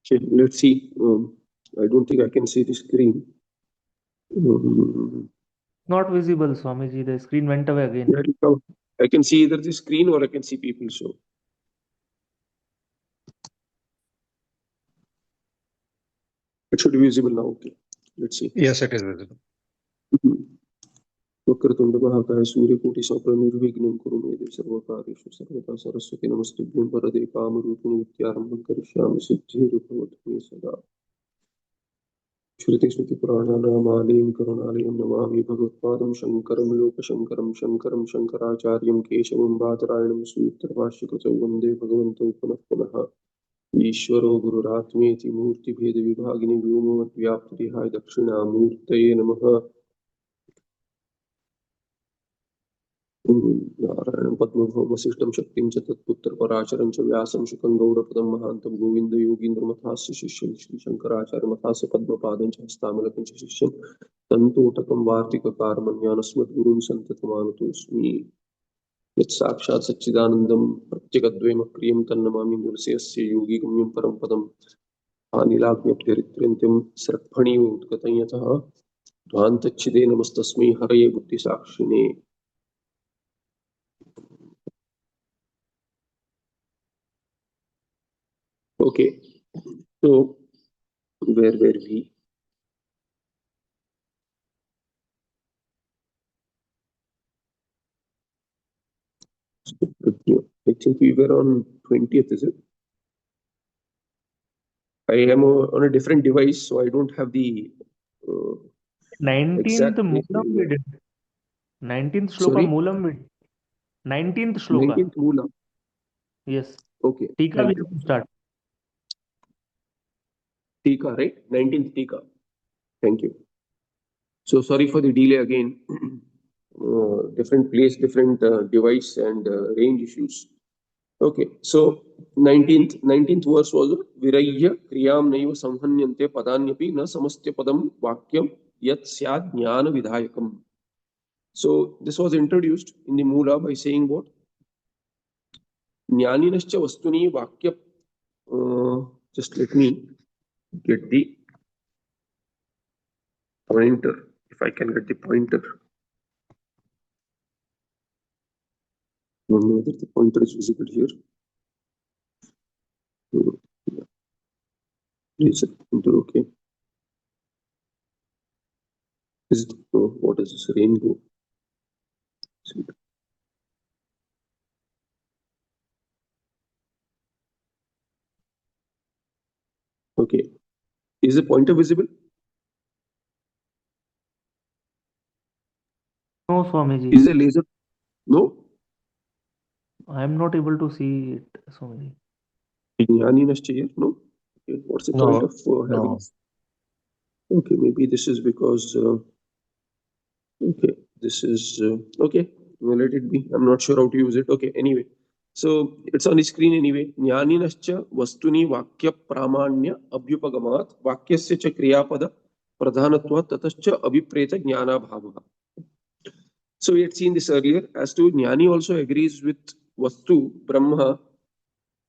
Okay, let's see. I don't think I can see the screen. Not visible, Swamiji. The screen went away again. There you go. I can see either the screen or I can see people. So it should be visible now. Okay, let's see. Yes, it is visible. Vakratunda महाकाय सूर्यकोटि निर्विघ्नं कुरु मे देव सर्वकार्येषु सर्वदा सरस्वती नमस्तुभ्यं वरदे कामरूपिणि नित्यारम्भं करिष्यामि सिद्धिर्भवतु मे सदा। श्रुतिस्मृतिपुराणानामालयं करुणालयं नमामि भगवत्पादं शङ्करं लोकशङ्करं शङ्करं शङ्कराचार्यं केशवं बादरायणं सूत्रभाष्यकृतौ वन्दे भगवन्तौ पुनः पुनः। ईश्वरो गुरुरात्मेति मूर्तिभेदविभागिनि व्योमवद्व्याप्तदेहाय दक्षिणामूर्तये नमः। नारायणं पद्मभवं वसिष्ठं शक्तिं च तत्पुत्रपराशरं च व्यासं शुकं गौडपदं महान्तं गोविन्दयोगीन्द्रमथास्य शिष्यं श्रीशङ्कराचार्यमथास्य पद्मपादं च हस्तामलकं च शिष्यं तन्तोटकं वार्तिककारमन्यानस्मद्गुरुं सन्ततमानतोऽस्मि। यत्साक्षात् सच्चिदानन्दं प्रत्यगद्वयमक्रियं तन्नमामि मूर्धस्य योगिगम्यं परं पदम् आनिलाग्न्यप्यरित्र्यन्त्यं स्रक्फणीव उत्कतं यतः ध्वान्तच्छिदे नमस्तस्मै हरये बुद्धिसाक्षिणे। Okay, so where were we? I think we were on 20th, is it? I am on a different device, so I don't have the 19th exact. Moolam we did. 19th Shloka Sorry? Moolam we 19th Shloka. 19th Moola. Yes. Okay. Tika we have to start. Tika, right? 19th Tika. Thank you. So sorry for the delay again. Different place, different device and range issues. Okay, so 19th verse was virayya kriyam naiva samhanyante padanyapi na samastya padam vakyam yat syad jnana vidhayakam. So this was introduced in the Moola by saying what? Jnaninascha vastuni vakya. Just let me get the pointer, if I can get the pointer. I don't know whether the pointer is visible here. Is it pointer okay? Is it, what is this rainbow? Okay, is the pointer visible? No, Swamiji. Is the laser? No? I am not able to see it, Swamiji. No? Okay. What's the point of having? Okay, maybe this is because. Okay, this is okay. Well, let it be. I'm not sure how to use it. Okay, anyway. So it's on the screen anyway. Jnaninascha vastuni vakya pramanya abhyupagamat vakyasya cha kriyapada pradhanatva tatascha abhipreta jnana bhava. So we had seen this earlier. As to Jnani also agrees with Vastu, Brahma,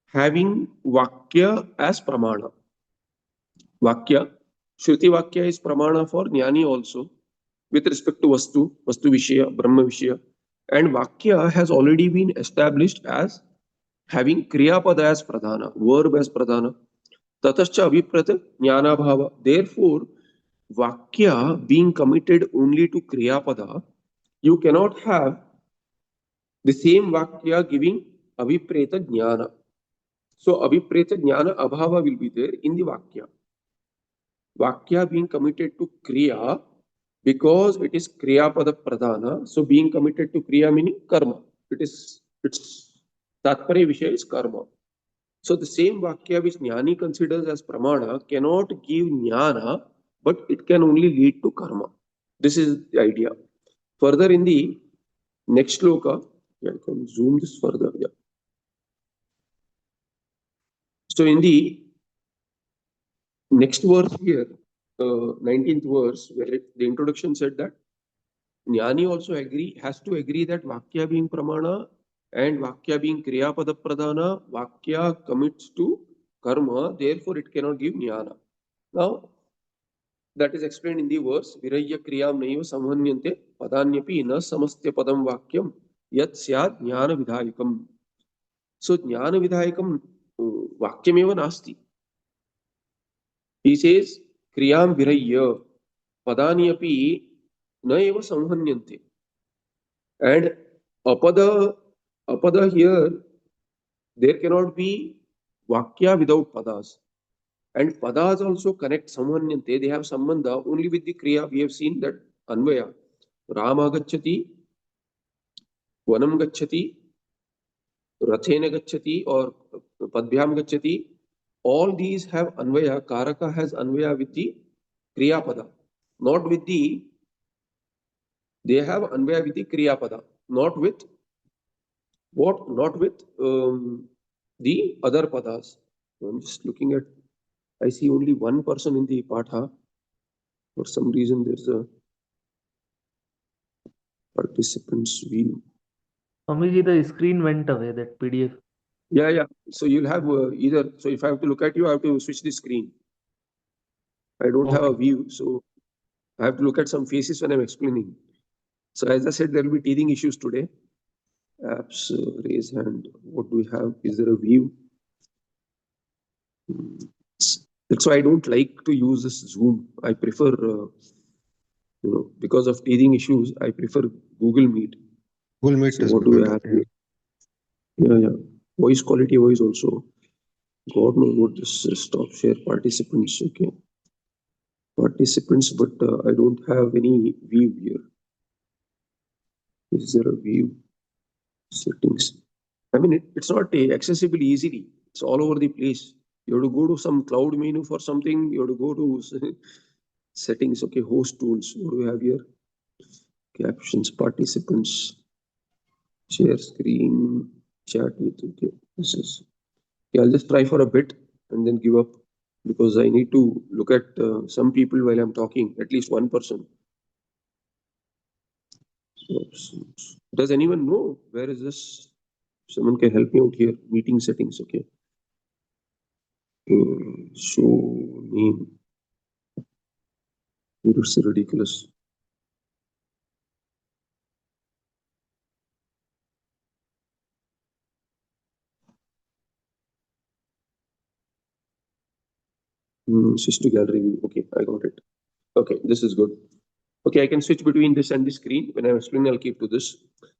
having Vakya as Pramana. Vakya, Shruti Vakya is Pramana for Jnani also, with respect to Vastu Vishaya, Brahma Vishaya. And Vakya has already been established as having Kriyapada as Pradhana, verb as Pradhana. Tatascha Abhiprata Jnana Bhava. Therefore, Vakya being committed only to Kriyapada, you cannot have the same Vakya giving Abhipreta Jnana. So Abhipreta Jnana Abhava will be there in the Vakya. Vakya being committed to Kriya because it is Kriya Pada Pradhana. So being committed to Kriya meaning Karma. Its Tatpare Vishaya is Karma. So the same Vakya which Jnani considers as Pramana cannot give Jnana, but it can only lead to Karma. This is the idea. Further in the next sloka, I can zoom this further. Yeah. So in the next verse here, 19th verse, where the introduction said that Jnani also has to agree that Vakya being Pramana and Vakya being Kriya Pada Pradhana, Vakya commits to karma, therefore it cannot give jnana. Now, that is explained in the verse, virayya kriyam naiva samhanyante padanyapi na samastya padam vakyam yat syad jnana vidhayakam. So, jnana vidhayakam vakyameva nasti. He says, kriyam virayya padanyapi na eva samhanyante. And apada here, there cannot be vakya without padas. And padas also connect samhanyante. They have sambandha only with the kriya. We have seen that anvaya. Rama gacchati, vanam gacchati, rathena gacchati, or padbhyam gacchati. All these have anvaya. Karaka has anvaya with the kriya pada, not with the. They have anvaya with the kriya pada, not with what? Not with the other padas. I'm just looking at. I see only one person in the patha. For some reason, there's a participants view. Swamiji, the screen went away, that PDF. Yeah. So you'll have either. So if I have to look at you, I have to switch the screen. I don't have a view, so I have to look at some faces when I'm explaining. So as I said, there will be teething issues today. Apps, raise hand. What do we have? Is there a view? That's why I don't like to use this Zoom. I prefer, because of teething issues, I prefer Google Meet. Google Meet So is what do we better. have here? Yeah. Voice quality wise also. God knows what this stop share participants. Okay. Participants, but I don't have any view here. Is there a view? Settings. I mean, it's not accessible easily. It's all over the place. You have to go to some cloud menu for something. You have to go to settings. Okay, host tools. What do we have here? Captions, participants, share screen, chat with. Okay, this is. Okay, I'll just try for a bit and then give up because I need to look at some people while I'm talking. At least one person. Does anyone know where is this? Someone can help me out here. Meeting settings. Okay. Show name. It's ridiculous. Switch to gallery view. Okay, I got it. Okay, this is good. Okay, I can switch between this and the screen. When I'm explaining, I'll keep to this.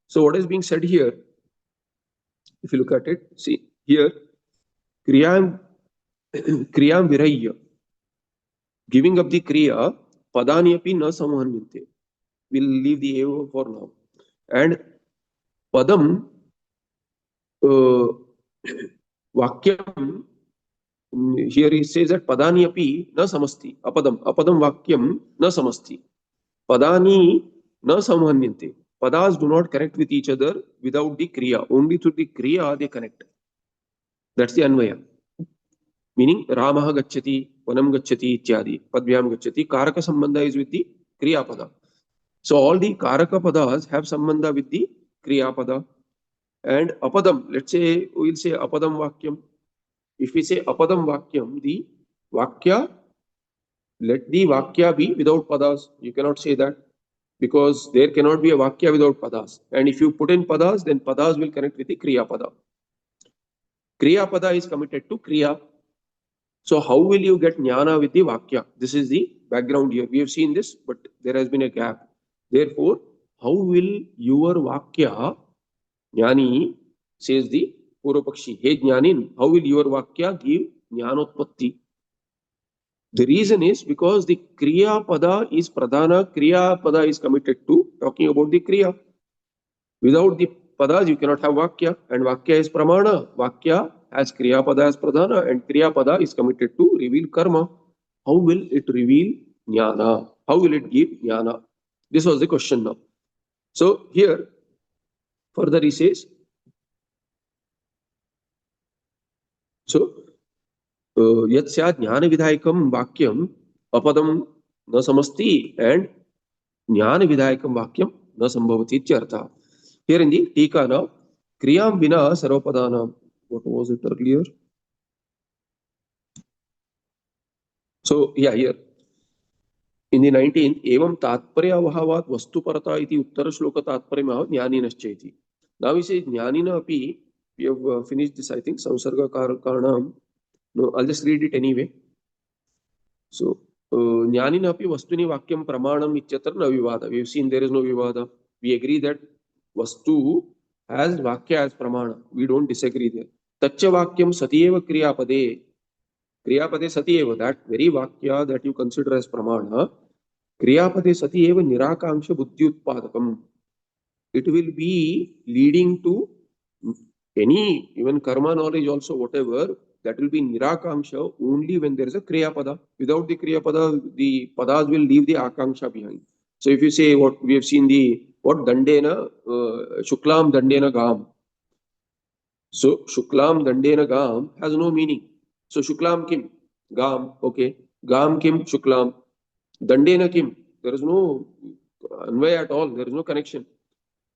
So what is being said here, if you look at it, see here, Kriyam Virayya, giving up the Kriya, Padani api na samahanyante. We'll leave the A for now. And Padam, Vakyam, here he says that Padani api na samasti. Apadam Vakyam na samasti. Padani na samhanyante. Padas do not connect with each other without the kriya. Only through the kriya they connect. That's the anvaya. Meaning Ramaha gacchati, Vanam gacchati, ityadi, Padvyam gacchati. Karaka sambandha is with the kriya pada. So all the karaka padas have sambandha with the kriya pada. And apadam, let's say we'll say apadam vakyam. If we say apadam vakyam, the vakya, let the vakya be without padas. You cannot say that because there cannot be a vakya without padas. And if you put in padas, then padas will connect with the kriya pada. Kriya pada is committed to kriya. So how will you get jnana with the vakya? This is the background here. We have seen this, but there has been a gap. Therefore, how will your vakya, jnani, says the Purvapakshi, hey jnanin, how will your vakya give jnanotpatti? The reason is because the kriya pada is pradhana, kriya pada is committed to talking about the kriya. Without the padas, you cannot have vakya, and vakya is pramana. Vakya has kriya pada as pradhana, and kriya pada is committed to reveal karma. How will it reveal jnana? How will it give jnana? This was the question now. So here, further he says, so yat syat jnana vidhayakam vakyam apadam na samasti and jnana vidhayakam vakyam na sambhavati ityartha. Here in the Tika now, kriyam vina sarvapadanam. What was it earlier? So yeah, here in the 19th, evam tatparya avhavat vastuparata iti uttara shloka tatparyam jnaninas iti. Now we say jnanina api, we have finished this, I think, samsarga karanam. No, I'll just read it anyway. So, jnanina api vastuni vakyam pramanam ityatra na vivada. We have seen there is no vivada. We agree that vastu has vakya as pramana. We don't disagree there. Tacha vakyam satyeva kriyapade. Kriyapade satyeva. That very vakya that you consider as pramana. Kriyapade satyeva nirakanksha buddhi utpadakam. It will be leading to any, even karma knowledge also, whatever, that will be nirakanksha only when there is a kriya pada. Without the kriya pada, the padas will leave the akanksha behind. So if you say what we have seen the what dandena shuklam dandena gam. So shuklam dandena gam has no meaning. So shuklam kim gam, okay, gam kim shuklam dandena kim. There is no anvay at all. There is no connection.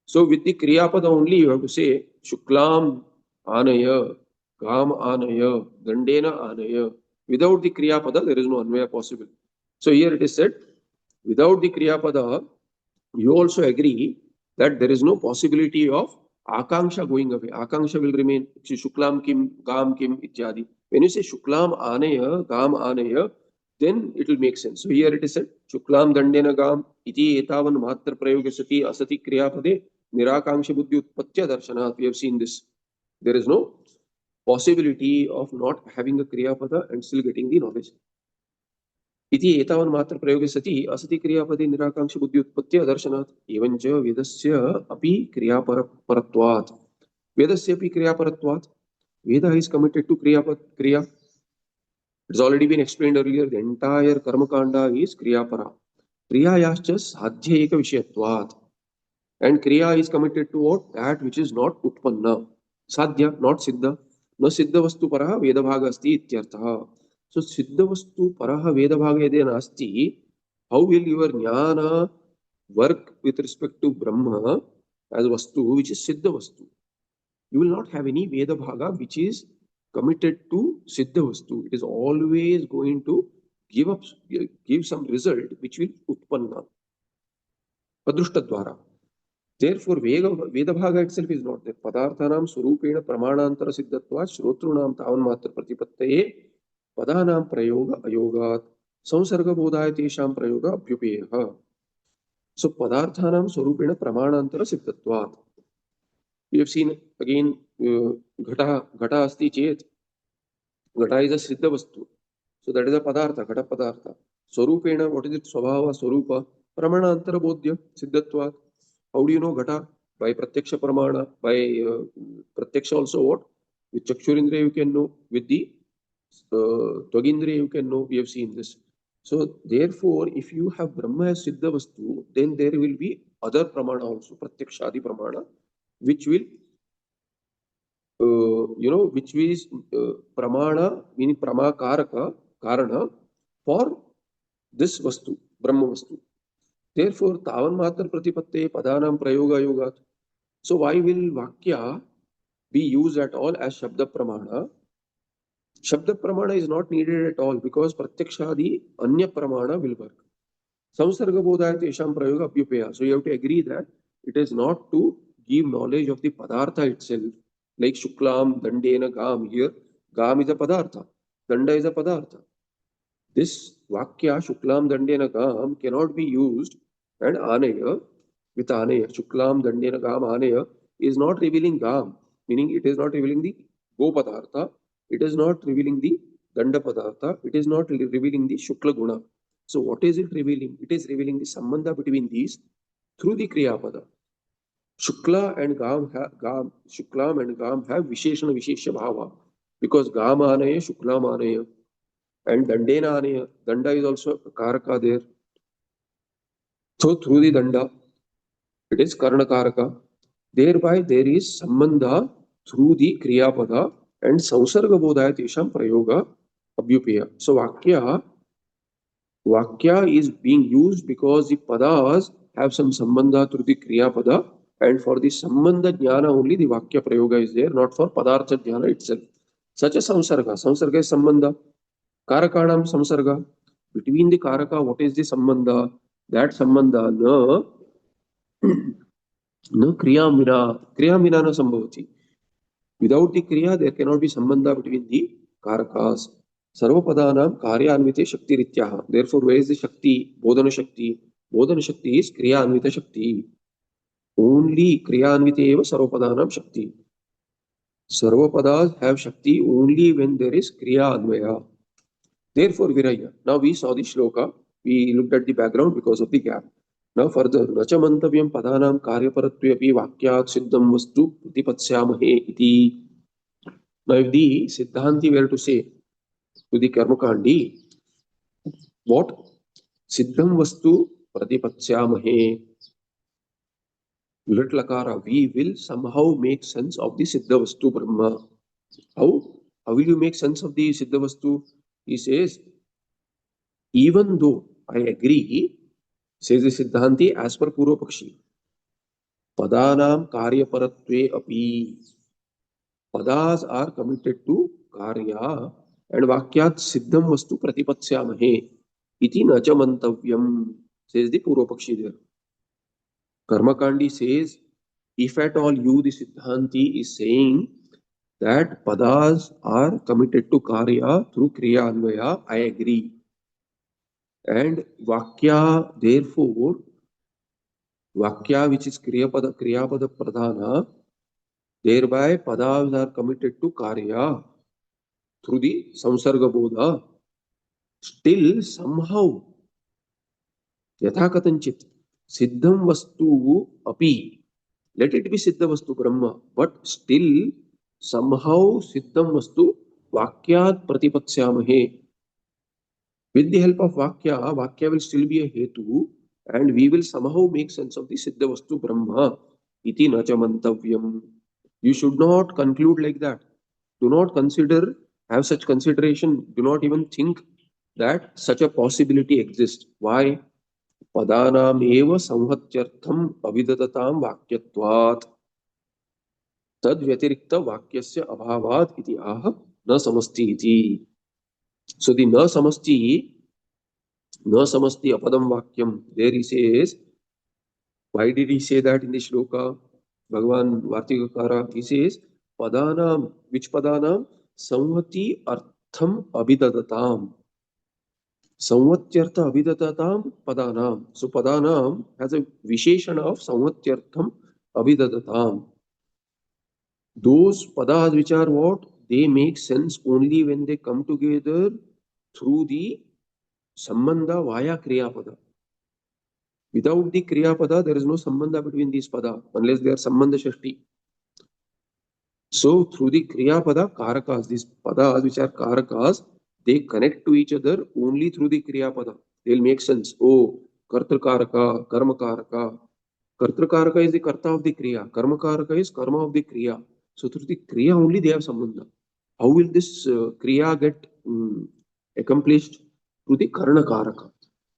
So with the kriya pada only you have to say shuklam anaya, gam anaya, dandena anaya. Without the kriya pada there is no anvaya possible. So here it is said, without the kriya pada, you also agree that there is no possibility of akanksha going away. Akanksha will remain. Shuklam kim, gam kim, ityadi. When you say shuklam anaya, gam anaya, then it will make sense. So here it is said, shuklam dandena gam iti etavan matra prayoga sati asati kriyapade nirakanksha buddhi utpatya darshanat. We have seen this. There is no possibility of not having a kriyapada and still getting the knowledge. इति एतावन् मात्र प्रयोगे सति असति क्रियापदे निराकांक्ष बुद्धि उत्पत्ति दर्शनात् एवञ्च वेदस्य अपि क्रियापरत्वात् वेदस्य अपि क्रियापरत्वात् Veda is committed to kriya. It's already been explained earlier. The entire karma kanda is kriyapara. Kriyayascha sadhya eka vishayatvat. And kriya is committed to what? That which is not utpanna. Sadhya, not siddha. No siddha vastu paraha veda bhaga asti ityartha. So siddha vastu paraha veda bhaga yade nasti. How will your jnana work with respect to Brahma as vastu, which is siddha vastu? You will not have any veda bhaga which is committed to siddha vastu. It is always going to give some result which will utpanna. Padrushta dwara. Therefore, Vedabhaga itself is not there. Padarthanam Surupena Pramanantara Siddhatva Shrotrunam Tavanmatra Pratipattaye Padanam Prayoga Ayogat Samsarga Bodhaya Tesham Prayoga Abhyupeha. So, Padarthanam Surupena Pramanantara Siddhatva. We have seen again Ghata Asti Chet. Ghata is a Siddha Vastu. So, that is a Padartha, Ghata Padartha. Surupena, what is it? Swabhava, Swarupa, Pramanantara Bodhya, Siddhatva. How do you know Ghata? By Pratyaksha Pramana, by Pratyaksha also what? With Chakshurindriya you can know, with the Twagindriya you can know, we have seen this. So therefore, if you have Brahma as Siddha Vastu, then there will be other Pramana also, Pratyakshadi Pramana, which will, which is Pramana, meaning Pramakaraka, Karana, for this Vastu, Brahma Vastu. Therefore, Tavan Matra Pratipatte Padanam Prayoga Yogat. So why will Vakya be used at all as Shabda Pramana? Shabda Pramana is not needed at all because Pratyakshadi Anya Pramana will work. Samsarga Bodhaya Tesham Prayoga Apyupeya. So you have to agree that it is not to give knowledge of the Padartha itself, like Shuklam, Dandena, Gam. Here, Gam is a Padartha, Danda is a Padartha. This Vakya Shuklam Dandena Gam cannot be used and Anaya with Anaya. Shuklam Dandena Gam Anaya is not revealing Gam, meaning it is not revealing the Go Padartha, it is not revealing the Danda Padartha, it is not revealing the Shukla Guna. So what is it revealing? It is revealing the Sambandha between these through the Kriya Pada. Shukla and Gam, Shuklam and Gam have Visheshana Vishesha Bhava because Gam Anaya, Shuklam Anaya. And Dandena Anaya. Danda is also a Karaka there. So through the Danda, it is Karna Karaka. Thereby there is Sambandha through the Kriyapada and Samsarga Bodhaya Tesham Prayoga Abhyupeya. So Vakya is being used because the Padas have some Sambandha through the Kriyapada and for the Sambandha Jnana only the Vakya Prayoga is there, not for Padartha Jnana itself. Such a Samsarga. Samsarga is Sambandha. Karakanam Samsarga. Between the karaka, what is the sambandha? That sambandha na kriyam vina na sambhavati. Without the kriya, there cannot be sambandha between the karakas. Sarvapadanam karyanvite shakti rityaha. Therefore, where is the shakti? Bodhana shakti. Bodhana shakti is kriyanvita shakti. Only kriyanvite eva sarvapadanam shakti. Sarvapadas have shakti only when there is kriya anvaya. Therefore, viraya. Now we saw the shloka. We looked at the background because of the gap. Now further, nacha mantavyam padanam karyaparatvepi vakyat siddham vastu pratipatsyamahe iti. Now if the Siddhanti were to say to the Karmakandi, what? Siddham vastu pratipatsyamahe. Lit lakara, we will somehow make sense of the Siddha vastu Brahma. How? How will you make sense of the Siddha vastu? He says, even though I agree, says the Siddhanti as per Purva Pakshi, padanam karyaparatve api. Padas are committed to karya and vakyat siddham vastu pratipatsyamahe iti nacha mantavyam, says the Purva Pakshi there. Karmakandi says, if at all you, the Siddhanti, is saying that padas are committed to karya through kriya anvaya, I agree. And vakya, therefore, vakya which is kriyapada pradhana, thereby padas are committed to karya through the samsarga bodha. Still somehow, yatha katanchit, siddham vastu api, let it be siddha vastu brahma, but still somehow siddham vastu vakyat pratipatsyamahe. With the help of vakya will still be a hetu, and we will somehow make sense of the siddha vastu brahma iti nacha mantavyam. You should not conclude like that. Do not consider, have such consideration. Do not even think that such a possibility exists. Why? Padanam eva samhatyartham avidatatam vakyatvat tad vyatirikta vakyasya abhavat iti aha na samasti iti. So the na samasti apadam vakyam, there he says, why did he say that in the shloka? Bhagavan Vartikakara, he says, padanam, which padanam? Samvati artham abhidadatam. Samvatyartha abhidadatam padanam. So padanam has a visheshana of samvatyartham abhidadatam. Those padas which are what? They make sense only when they come together through the sambandha via kriyapada. Without the kriyapada, there is no sambandha between these pada unless they are sambandha shashti. So through the kriyapada karakas, these padas which are karakas, they connect to each other only through the kriyapada. They will make sense. Oh, kartakaraka, karmakaraka. Kartakaraka is the karta of the kriya. Karmakaraka is karma of the kriya. So through the kriya only they have sambandha. How will this kriya get accomplished? Through the karanakaraka.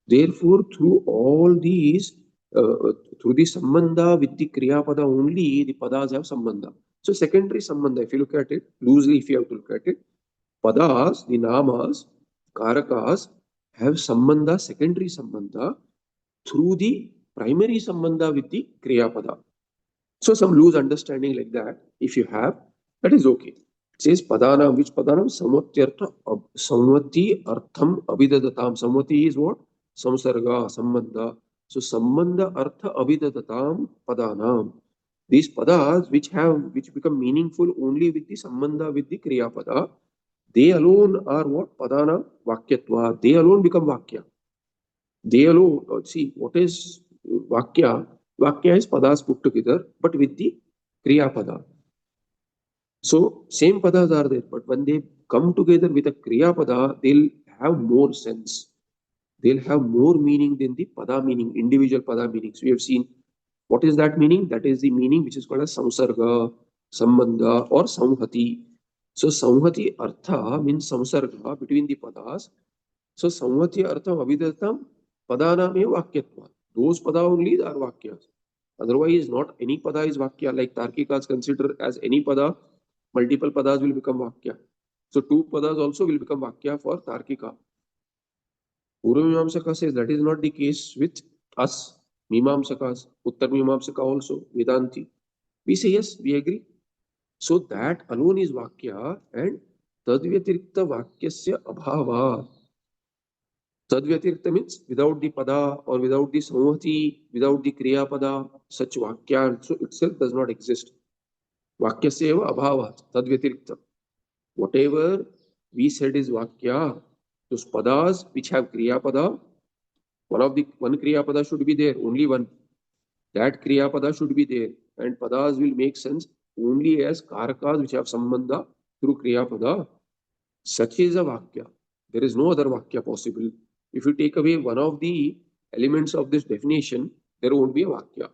Therefore, through all these, through the sambandha with the kriya pada only, the padas have sambandha. So secondary sambandha, if you look at it, loosely if you have to look at it, padas, the namas, karakas have sambandha, secondary sambandha, through the primary sambandha with the kriya pada. So some loose understanding like that, if you have, that is okay. It says padana, which padanam? Samvati artham abhidadatam. Samvati is what? Samsarga, sambandha. So sambandha artha abhidadatam padanam. These padas which become meaningful only with the sambandha with the kriya pada, they alone are what? Padana vakyatva. They alone become vakya. They alone, see, what is vakya? Vakya is padas put together, but with the kriya pada. So same padas are there, but when they come together with a kriya pada, they'll have more sense. They'll have more meaning than the pada meaning, individual pada meanings. We have seen what is that meaning? That is the meaning which is called as samsarga, sambandha, or samhati. So samhati artha means samsarga between the padas. So samvati artham avidatam padanam eva vakyatva. Those pada only are vakyas. Otherwise, not any pada is vakya. Like Tarkikas consider as any pada, multiple padas will become vakya. So two padas also will become vakya for Tarkika. Purva says that is not the case with us, Mimamsakas, Uttar Mimamsaka also, Vedanti. We say yes, we agree. So that alone is Vakya and Tadvyatirikta Vakyasya Abhava. Tadvyatirikta means without the pada or without the samvati, without the kriya pada, such Vakya also itself does not exist. Vakyasya eva abhava, Tadvyatirikta. Whatever we said is Vakya, those padas which have kriya pada, one kriya pada should be there, only one. That kriya pada should be there, and padas will make sense only as karakas which have sambandha through kriya pada. Such is a vakya. There is no other vakya possible. If you take away one of the elements of this definition, there won't be a vakya.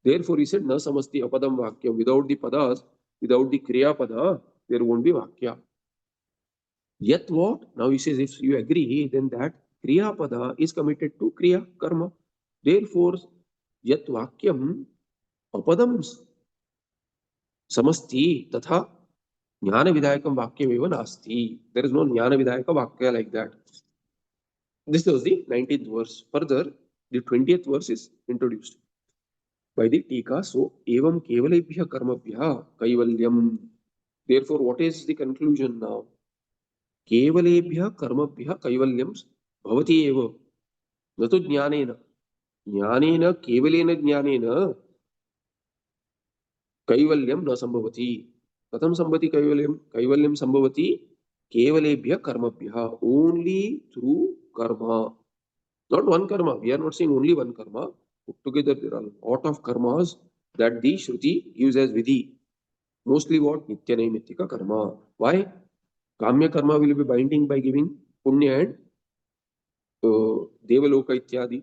Therefore, he said, na samasti apadam vakya. Without the padas, without the kriya pada, there won't be vakya. Yet what? Now he says, if you agree, then that kriya pada is committed to kriya karma. Therefore, yat vakyam apadam samasti tatha jnana vidayakam vakyam nasti. There is no jnana vidayaka vakya like that. This was the 19th verse. Further, the 20th verse is introduced by the Tika. So, evam kevalebhya karmabhya kaivalyam. Therefore, what is the conclusion now? केवलेभ्यः कर्मभ्यः कैवल्यं भवति एव न तु ज्ञानेन ज्ञानेन केवलेन ज्ञानेन कैवल्यं न संभवति कथं संभवति कैवल्यं कैवल्यं संभवति केवलेभ्यः कर्मभ्यः only through कर्म not one karma we are not saying only one karma put together there are a lot of karmas that the shruti gives as vidhi mostly what nitya naimittika karma why kamya karma will be binding by giving punya and devaloka ityadi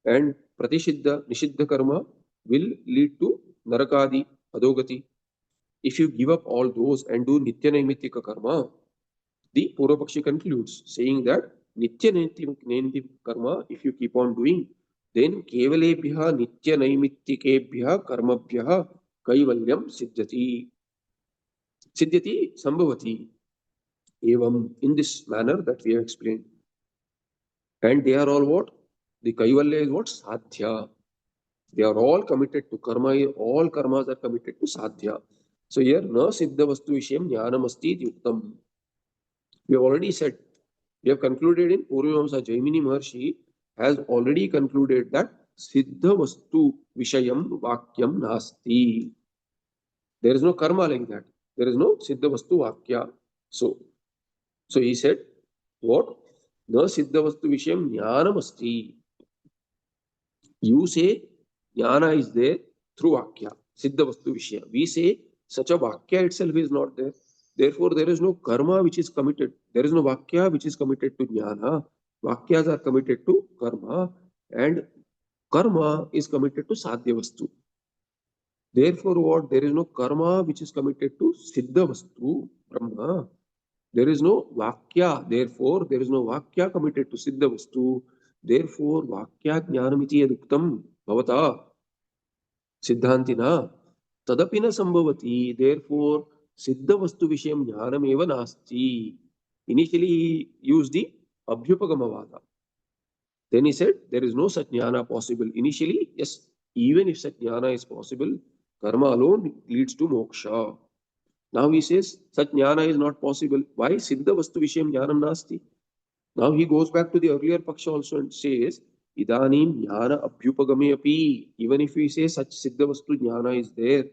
and pratisiddha nishiddha karma will lead to narakadi adogati. If you give up all those and do nitya naimittika karma, the Purvapakshi concludes saying that nitya naimittika karma, if you keep on doing, then kevalebhya nitya naimittikebhya karmabhya kaivalyam siddhati siddhati sambhavati evam in this manner that we have explained. And they are all what? The kaivalya is what? Sadhya. They are all committed to karma. All karmas are committed to sadhya. So here, na siddha vastu vishayam jnanam asti yuktam. We have already said, we have concluded in Purvamamsa, Jaimini Maharshi has already concluded that siddha vastu vishayam vakyam nasti. There is no karma like that. There is no siddha vastu vakya. So he said, what? Na siddha vastu vishayam jnanam asti. You say jnana is there through vakya, siddha vastu vishya. We say such a vakya itself is not there. Therefore, there is no karma which is committed. There is no vakya which is committed to jnana. Vakyas are committed to karma, and karma is committed to sadhya vastu. Therefore, what? There is no karma which is committed to siddha vastu, Brahma. There is no vakya. Therefore, there is no vakya committed to siddha vastu. Therefore, vakya jnanamiti yaduktam bhavata siddhantina tadapi na sambhavati. Therefore, siddha vastu vishayam jnanam eva nasti. Initially, he used the abhyupagamavada. Then he said, there is no such jnana possible. Initially, yes, even if such jnana is possible, karma alone leads to moksha. Now he says, such jnana is not possible. Why? Siddha vastu vishayam jnanam nasti. Now he goes back to the earlier paksha also and says, Idanim jnana abhyupagame api. Even if we say such siddha vastu jnana is there,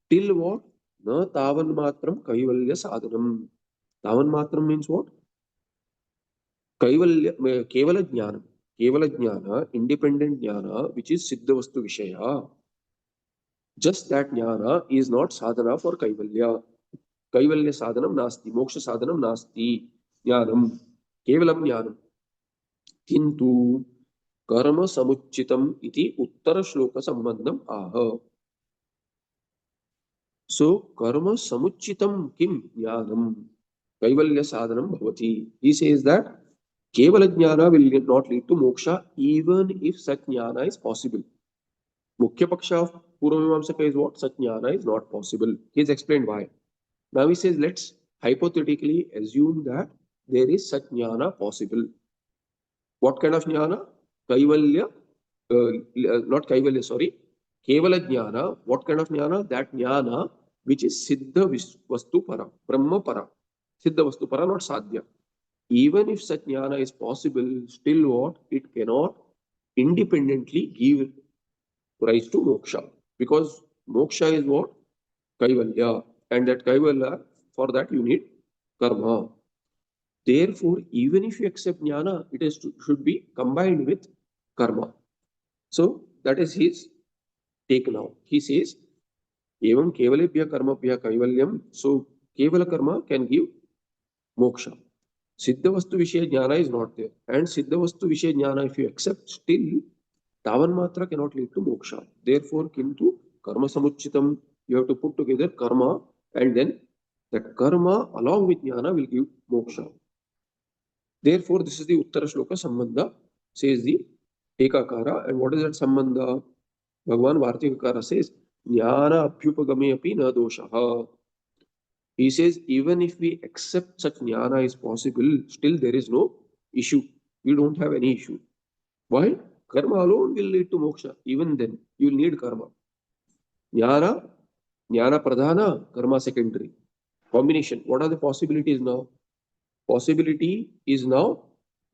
till what? Na tavan matram kaivalya sadhanam. Tavan matram means what? Kaivalya, kevala jnana. Kevala jnana, independent jnana, which is siddha vastu vishaya. Just that jnana is not sadhana for kaivalya. Kaivalya sadhanam nasti. Moksha sadhanam nasti. Jnanam. Kevalam jnanam. Kintu कर्म समुचितम इति उत्तर श्लोक संबंधम आह. सो कर्म समुचितम किम ज्ञानम कैवल्य साधनम भवति. He says that kevala jnana will not lead to moksha even if such jnana is possible. Mukhya paksha of Purvamamsaka is what? Such jnana is not possible. He has explained why. Now he says let's hypothetically assume that there is such jnana possible. What kind of jnana? Kaivalya, not Kaivalya, sorry. Kevala jnana. What kind of jnana? That jnana which is Siddha Vastu Para, Brahma Para. Siddha Vastu Para, not Sadhya. Even if such jnana is possible, still what? It cannot independently give rise to moksha. Because moksha is what? Kaivalya. And that Kaivalya, for that you need karma. Therefore, even if you accept jnana, it is should be combined with karma. So that is his take now. He says, Evam kevalebhya karmabhya kaivalyam. So kevala karma can give moksha. Siddha vastu vishaya jnana is not there. And siddha vastu vishaya jnana, if you accept, still tavan matra cannot lead to moksha. Therefore, kintu karma samuchitam, you have to put together karma, and then that karma along with jnana will give moksha. Therefore, this is the Uttara Shloka Sambandha, says the Ekakara. And what is that Sambandha? Bhagavan Vartikakara says, Jnana Abhyupagame api na doshaha. He says, even if we accept such jnana is possible, still there is no issue. We don't have any issue. Why? Karma alone will lead to moksha. Even then, you will need karma. Jnana, jnana pradhana, karma secondary. Combination. What are the possibilities now? Possibility is now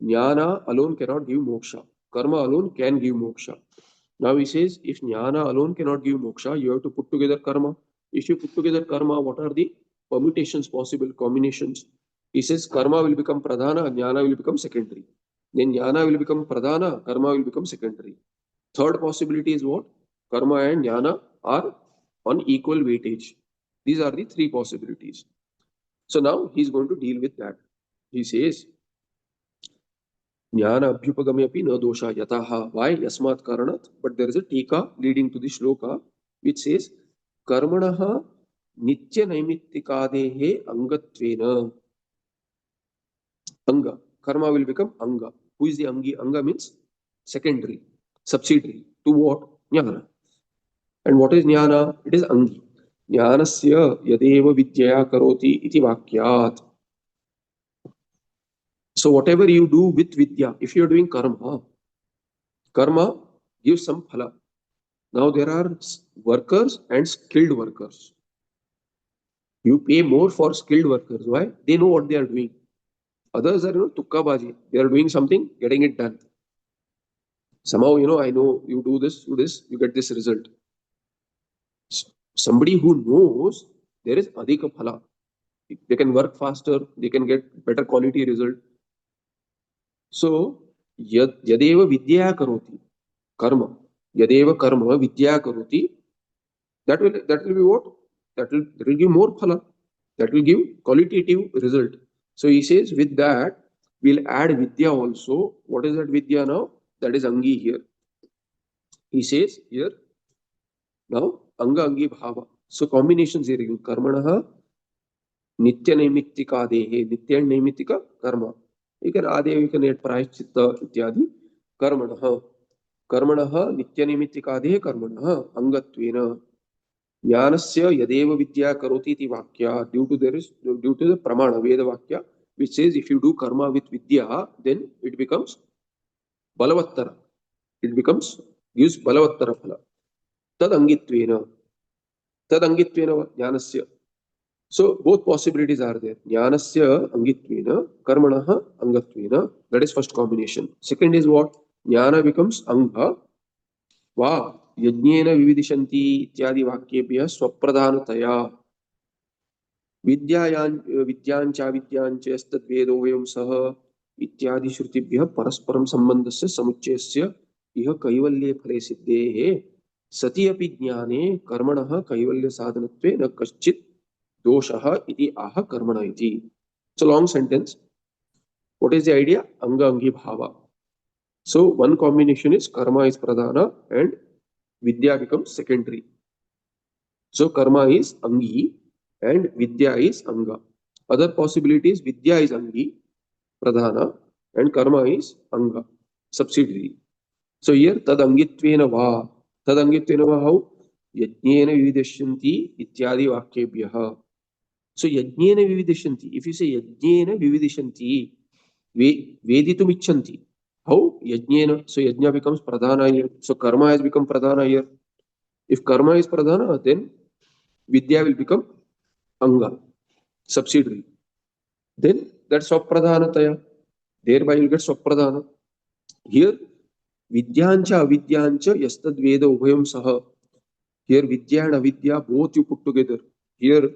jnana alone cannot give moksha. Karma alone can give moksha. Now he says, if jnana alone cannot give moksha, you have to put together karma. If you put together karma, what are the permutations possible, combinations? He says karma will become pradhana, jnana will become secondary. Then jnana will become pradhana, karma will become secondary. Third possibility is what? Karma and jnana are on equal weightage. These are the three possibilities. So now he's going to deal with that. He says, Jnana abhyupagame api na dosha yataha. Why? Yasmat karanat. But there is a tika leading to the shloka which says, Karmanaha nitya naimitikadehe angatvena. Anga. Karma will become anga. Who is the angi? Anga means secondary, subsidiary. To what? Jnana. And what is jnana? It is angi. Jnanasya yadeva vidyaya karoti iti vakyat. So whatever you do with vidya, if you are doing karma, karma gives some phala. Now there are workers and skilled workers. You pay more for skilled workers. Why? They know what they are doing. Others are, tukkabaji. They are doing something, getting it done. Somehow, I know you do this, you get this result. Somebody who knows, there is adhika phala. They can work faster, they can get better quality result. So, yadeva vidya karoti, karma. Yadeva karma vidya karoti, that will be what? That will give more phala. That will give qualitative result. So he says, with that, we'll add vidya also. What is that vidya now? That is angi here. He says here, now anga angi bhava. So combinations here, karmanaha, nitya naimittika dehe, nitya and naimittika karma. You can adev, you can add prayaschitta ityadi. Karmanaha. Karmanaha nitya naimittika dehe karmanaha angatvena. Jnanasya yadeva vidya karoti iti vakya. Due to the pramana, Veda vakya, which says if you do karma with vidya, then it becomes balavattara. It gives balavattara phala. Tad angitvena. Tad angitvena jnanasya. So both possibilities are there. Jnanasya angitvena, karmanaha angatvena. That is first combination. Second is what? Jnana becomes anga. Wow. यज्ञेन विविदिशन्ति इत्यादि वाक्येभ्यः स्वप्रधानतया विद्यांचाविद्यांचस्तद्वेदोऽयं सः इत्यादि श्रुतिभ्यः परस्परं सम्बन्धस्य समुच्चयस्य इह कैवल्ये फले सिद्धेः सति अपि ज्ञाने कर्मणः कैवल्य साधनत्वे न कश्चित् दोषः इति आह कर्मण इति. It's a long sentence. What is the idea? Anga angi bhava. So one combination is karma is pradhana and vidya becomes secondary. So karma is angi and vidya is anga. Other possibilities, vidya is angi, pradhana, and karma is anga, subsidiary. So here tadangitvena va. Tadangitvena va how? Yajnena vividashyanti ityadi vakyebhyaha. So yajnena vividashyanti. If you say yajnena vividashyanti, veditum ichanti. How? Yajnena. So yajna becomes pradhana here. So karma has become pradhana here. If karma is pradhana, then vidya will become anga, subsidiary. Then that's swapradhanataya. Thereby you get swapradhana. Here, vidyancha avidyancha yastad veda ubhayam saha. Here, vidya and avidya, both you put together. Here,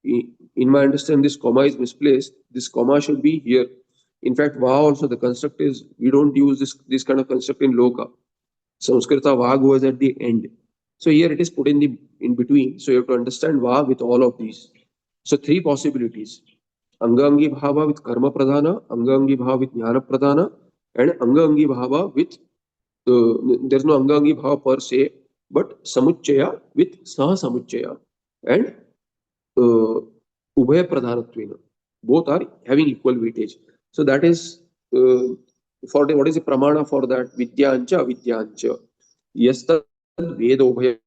in my understanding, this comma is misplaced. This comma should be here. In fact, va also, the construct is, we don't use this kind of construct in loka. Samskrita va goes at the end. So here it is put in between. So you have to understand va with all of these. So three possibilities. Angangi bhava with karma pradhana, Angangi bhava with jnana pradhana, and Angangi bhava with, there's no Angangi bhava per se, but samuchaya with saha samuchaya and ubhaya pradhanatvena. Both are having equal weightage. So that is for what is the pramana for that? Vidyancha avidyancha. Yastad veda ubhaya.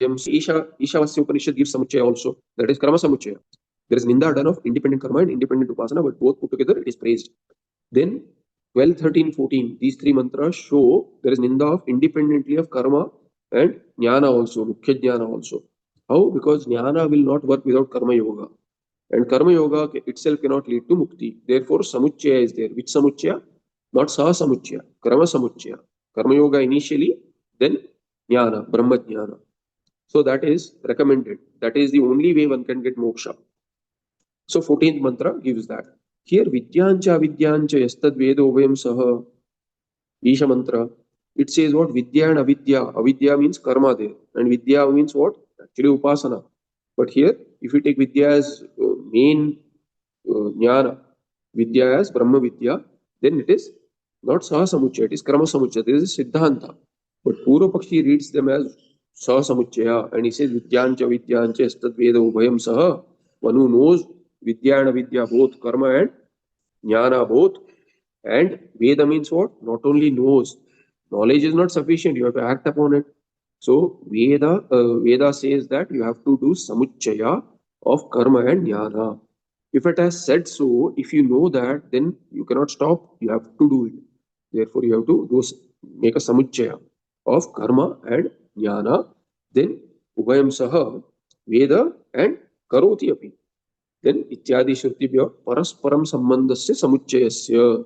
Ishavasya Upanishad gives samuchaya also. That is karma samuchaya. There is ninda done of independent karma and independent upasana, but both put together it is praised. Then 12, 13, 14, these three mantras show there is ninda of independently of karma and jnana also, mukhya jnana also. How? Because jnana will not work without karma yoga. And karma yoga itself cannot lead to mukti. Therefore, samuchaya is there. Which samuchaya? Not saha samuchaya, karma samuchaya. Karma yoga initially, then jnana, brahma jnana. So that is recommended. That is the only way one can get moksha. So 14th mantra gives that. Here, vidyancha avidyancha yastad vedo vayam saha isha mantra. It says what? Vidya and avidya. Avidya means karma there. And vidya means what? Actually upasana. But here, if you take vidya as main jnana, vidya as brahma vidya, then it is not saha samuchaya, it is karma samuchaya. This is siddhanta. But Purva Pakshi reads them as saha samuchaya, and he says vidyancha vidyancha yastad veda ubhayam saha. One who knows vidya and avidya both, karma and jnana both. And Veda means what? Not only knows. Knowledge is not sufficient, you have to act upon it. So Veda says that you have to do samuchaya of karma and jnana. If it has said so, if you know that, then you cannot stop. You have to do it. Therefore, you have to make a samuchaya of karma and jnana. Then ubhayam saha Veda and karoti api. Then ityadi shrutibhyo parasparam sambandhasya samuchayasya.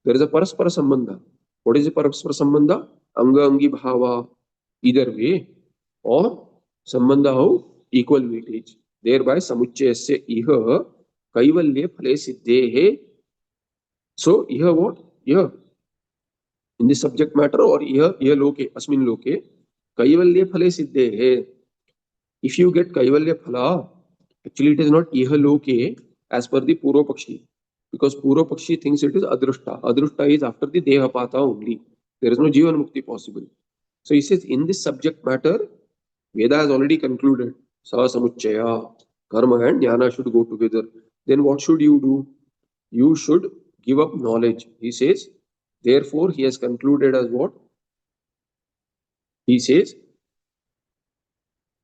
There is a paraspara sambandha. What is the paraspara sambandha? Anga angi bhava. Either way, or sambandha of equal weightage. Thereby samuchayasya iha kaivalya phale siddhehe. So iha what? Iha in the subject matter or iha loke asmin loke kaivalya phale siddhehe. If you get kaivalya phala, actually it is not iha loke as per the Purva Pakshi. Because Purva Pakshi thinks it is Adrushta. Adrushta is after the Dehapata only. There is no Jivan Mukti possible. So he says, in this subject matter, Veda has already concluded. Saha Samuchaya, Karma and Jnana should go together. Then what should you do? You should give up knowledge. He says, therefore he has concluded as what? He says,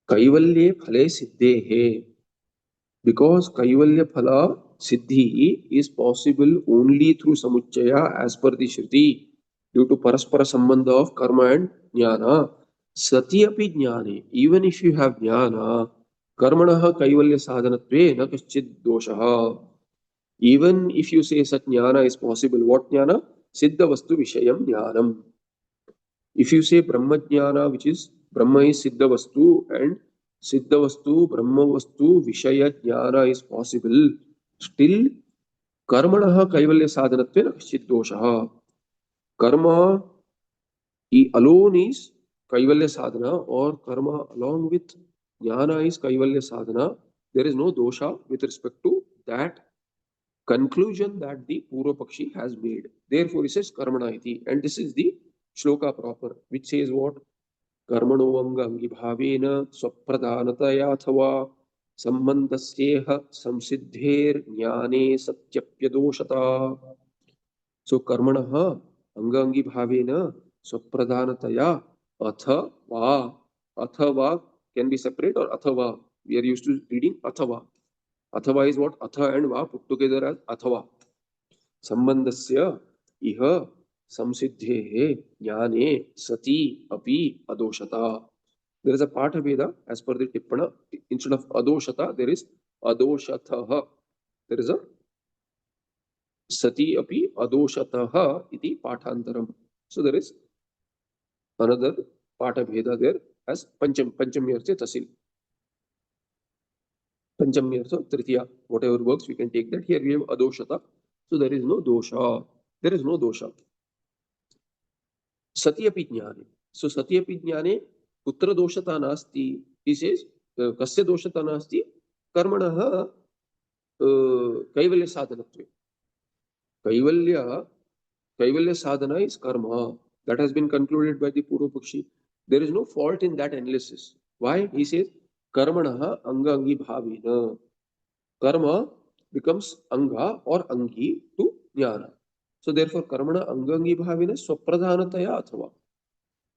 Kaivalye Phale Siddhehe. Because Kaivalya Phala Siddhi is possible only through Samuchaya as per the Shruti due to Paraspara Sambandha of Karma and Jnana. Sati api Jnane, even if you have Jnana, Karmanaha Kaivalya Sadhanatve na kaschid doshaha. Even if you say such Jnana is possible, what Jnana? Siddha Vastu Vishayam Jnanam. If you say Brahma Jnana, which is Brahma is Siddha Vastu and Siddha Vastu, Brahma Vastu, Vishaya Jnana is possible, still Karmanaha Kaivalya Sadhanatvena Kashchid Doshaha. Karma alone is Kaivalya Sadhana or karma along with Jnana is Kaivalya Sadhana. There is no dosha with respect to that conclusion that the Purva Pakshi has made. Therefore, it says Karmana iti. And this is the shloka proper, which says what? Karmano angangi bhavena swapradhanataya athava संबंधस्येह संसिद्धेर्ज्ञाने सत्यप्यदोषता. So कर्मणः अंगांगी भावेन स्वप्रधानतया अथवा, अथवा can be separate or अथवा. We are used to reading अथवा. अथवा is what? atha and va put together as अथवा. संबंधस्य इह संसिद्धेः ज्ञाने सति अपि अदोषता. There is a Patha Veda as per the Tippana. Instead of Adoshata, there is Adoshatah. There is a Sati api Adoshatah iti Pathantaram. So there is another Patha Veda there as Panchamyartha Tasil. Panchamyartha Tritiya. Whatever works, we can take that. Here we have Adoshata. So there is no dosha. There is no dosha. Sati api jnane. So Sati api jnane putra doshata nasti. He says, Kasya doshata nasti. Karmanaha Kaivalya sadhanatve. Kaivalya sadhana is karma. That has been concluded by the Purva Pakshi. There is no fault in that analysis. Why? He says, Karmanaha anga angi bhavena. Karma becomes anga or angi to jnana. So therefore, karmana anga angi bhavena swapradhanataya athava.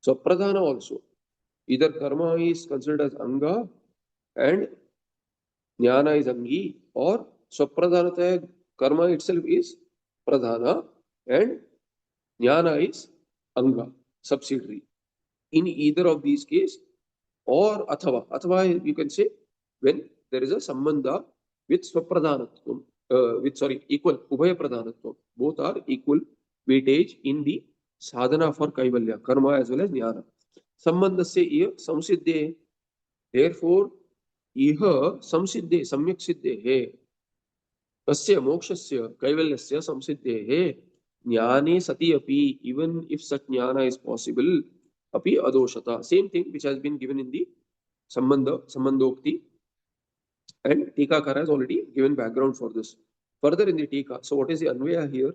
Swapradhana also. Either karma is considered as anga and jnana is angi, or swapradhanataya karma itself is pradhana and jnana is anga, subsidiary. In either of these cases, or athava you can say when there is a sambandha with swapradhanatvam, equal ubhaya pradhanatvam. Both are equal weightage in the sadhana for kaivalya, karma as well as jnana. Sambandhasya iha samsiddhe. Therefore, iha samsiddhe, samyak siddhe. तस्य मोक्षस्य कैवल्यस्य संसिद्धेः ज्ञाने सति अपि, even if such jnana is possible, api adoshata. Same thing which has been given in the sambandhokti, and Tikakara has already given background for this. Further in the Tika, so what is the Anvaya here?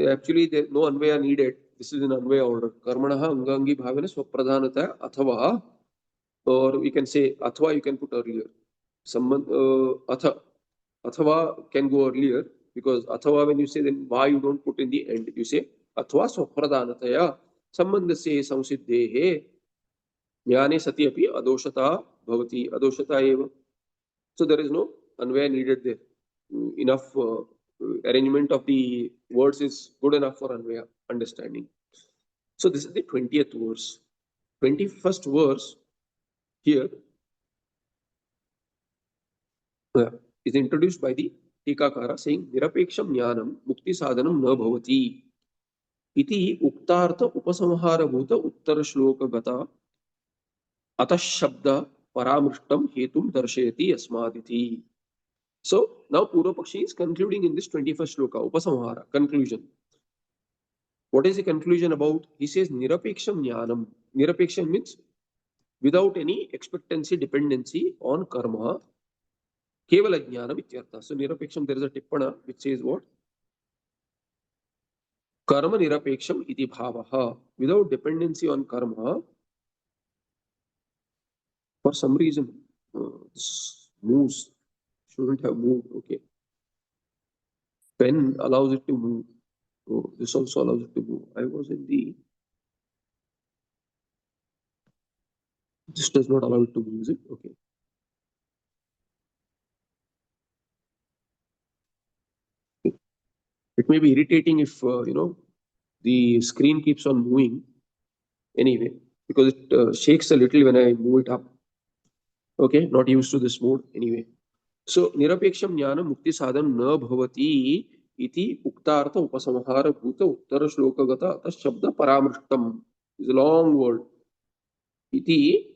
Actually, there no Anvaya needed. This is in Anvaya order. Karmanaha angangi bhavena swapradhanata athava, or we can say athva, you can put earlier. Athava can go earlier, because athava, when you say, then va you don't put in the end. You say athva swapradhanataya sambandhasya samsiddhehe jnane sati api adoshata bhavati. Adoshata eva. So there is no anvaya needed there. Enough arrangement of the words is good enough for anvaya understanding. So this is the 20th verse. 21st verse here is introduced by the Tikakara saying, Nirapeksham jnanam mukti sadhanam na bhavati iti uktartha upasamharavhuta uttara shloka gata atah shabda paramrishtam hetum darshayati asmaditi. So now Purva Pakshi is concluding in this 21st shloka, upasamhara, conclusion. What is the conclusion about? He says, Nirapeksham jnanam. Nirapeksham means without any expectancy, dependency on karma. Kevala jnanam ityartha. So Nirapeksham, there is a tippana which says what? Karma nirapeksham iti bhavaha. Without dependency on karma, for some reason, this moves. Shouldn't have moved. Okay. Pen allows it to move. Oh, this also allows it to move. I was in the. This does not allow it to move, is it? Okay. It may be irritating if, the screen keeps on moving anyway, because it shakes a little when I move it up. Okay, not used to this mode anyway. So, nirapeksham jnana mukti sadham na bhavati iti uktartha upasamhara bhuta uttara shloka gata atas shabda paramrishtam. It's a long word. Iti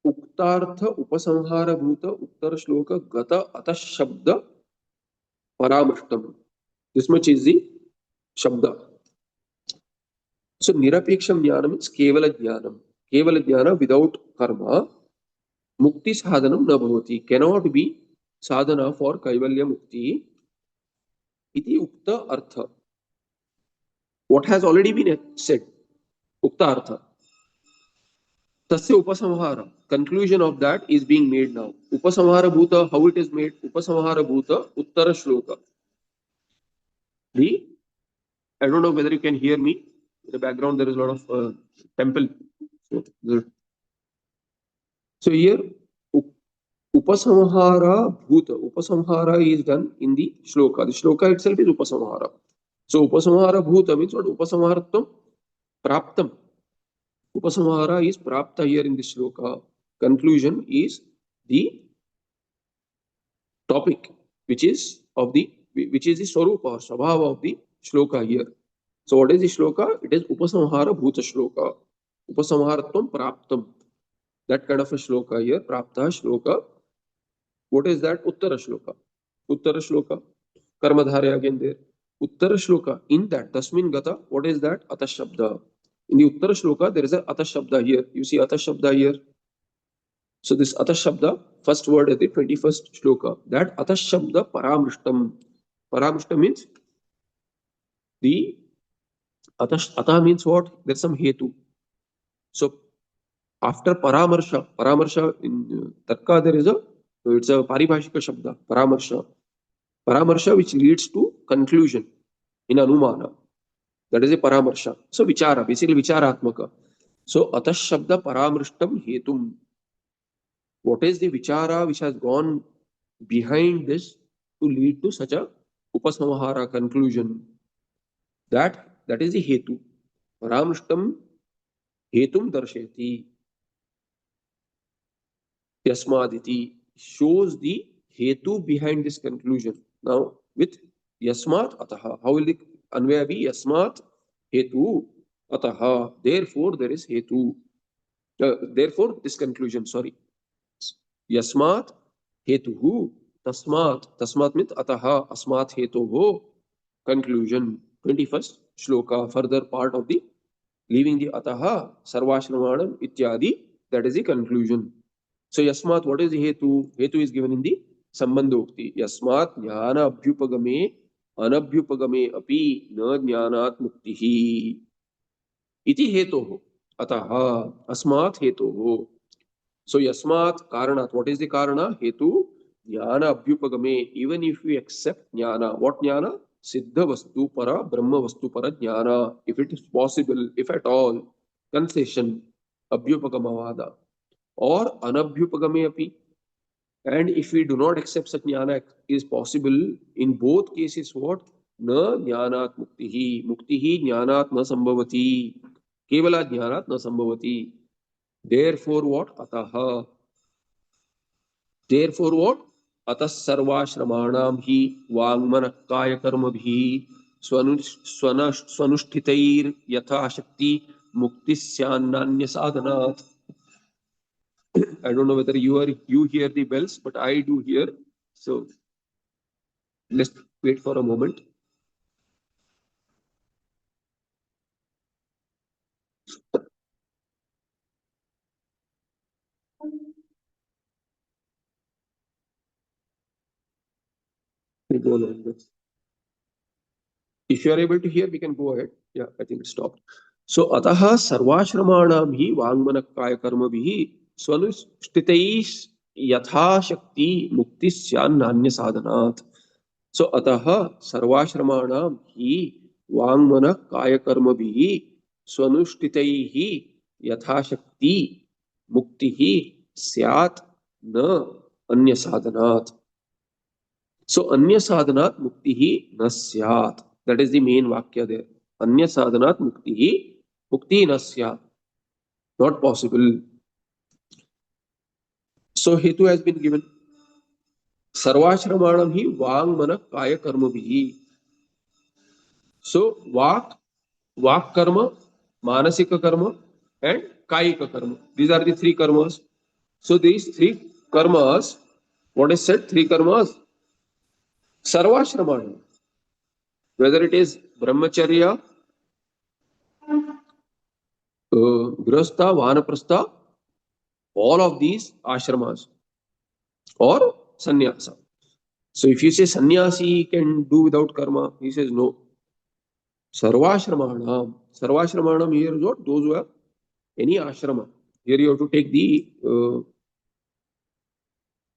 uktartha upasamhara bhuta uttara shloka gata atas shabda paramrishtam. This much is the shabda. So nirapeksham jnana means kevala jnanam. Kevala jnana without karma. Mukti sadhanam na bhavati. Cannot be sadhana for kaivalya mukti. Iti ukta artha. What has already been said. Ukta artha. Tasya upasamhara. Conclusion of that is being made now. Upasamhara bhuta, how it is made? Upasamhara bhuta, uttara shloka. The, I don't know whether you can hear me. In the background, there is a lot of temple. So here, upasamhara bhuta. Upasamhara is done in the shloka. The shloka itself is upasamhara. So upasamhara bhuta means what? Upasamharatvam praptam. Upasamhara is prapta here in this shloka. Conclusion is the topic, which is the swarupa or swabhava of the shloka here. So what is the shloka? It is upasamhara bhuta shloka. Upasamharatvam praptam. That kind of a shloka here, prapta shloka. What is that? Uttara shloka. Uttara shloka. Karmadhara again there. Uttara shloka. In that, tasmin gata, what is that? Atashabda. In the Uttara shloka, there is a atashabda here. You see atashabda here. So this atashabda, first word at the 21st shloka, that atashabda paramrishtam. Paramrishtam means the ata means what? There's some hetu. So after paramarsha in Tarka there is it's a paribhashika shabda, paramarsha which leads to conclusion in Anumana. That is a paramarsha. So vichara, basically vicharatmaka. So atashabda paramrishtam hetum. What is the vichara which has gone behind this to lead to such a upasamhara conclusion? That is the hetu. Paramrishtam hetum darsheti. Yasmaditi shows the hetu behind this conclusion. Now with yasmat ataha, how will the anvaya be? Yasmat hetu ataha. Therefore there is hetu. Therefore this conclusion. Sorry. Yasmat hetuhu. Tasmat means ataha asmat hetoho. Conclusion. 21st shloka. Further part of the leaving the ataha sarvashramanam ityadi. That is the conclusion. So yasmat, what is the hetu? Hetu is given in the sambandhokti. Yasmat jnana abhyupagame anabhyupagame api na jnanat muktihi. Iti hetoho. Ataha asmat hetoho. So yasmat karanat. What is the karana? Hetu jnana abhyupagame. Even if we accept jnana, what jnana? Siddha vastu para brahma vastu para jnana. If it is possible, if at all, concession, abhyupagamavada. Or anabhyupagame api. And if we do not accept such jnana is possible, in both cases what? Na jnanat muktihi. Muktihi jnanat na sambhavati. Kevala jnanat na sambhavati. Therefore what? Ataha. Therefore what? Atas sarvashramanam hi vangmanakaya karma bhi swanusthitair yatha shakti muktisyannanya sadhanat. I don't know whether you hear the bells, but I do hear. So let's wait for a moment. We go on. If you are able to hear, we can go ahead. Yeah, I think it stopped. So ataha sarvashramanam hi vangmanakaya karma bhi swanusthitaish yatha shakti muktisyannanya sadhanat. So ataha sarvashramanam hi vangmanakaya karma bhi swanusthitaihi yatha shakti muktihi syat na anya sadhanat. So anya sadhanat muktihi na syat. That is the main vakya there. Anya sadhanat muktihi mukti na syat. Not possible. So hetu has been given. Sarvashramanam hi vang mana kaya karma bhi. So vak karma, manasika karma and kayika karma. These are the three karmas. So these three karmas, what is said? Three karmas. Sarvashramanam. Whether it is brahmacharya, grihastha, vanaprastha, all of these ashramas or sannyasa. So if you say sannyasi can do without karma, he says no. Sarvashramanam. Sarvashramanam here is what? Those who have any ashrama. Here you have to take the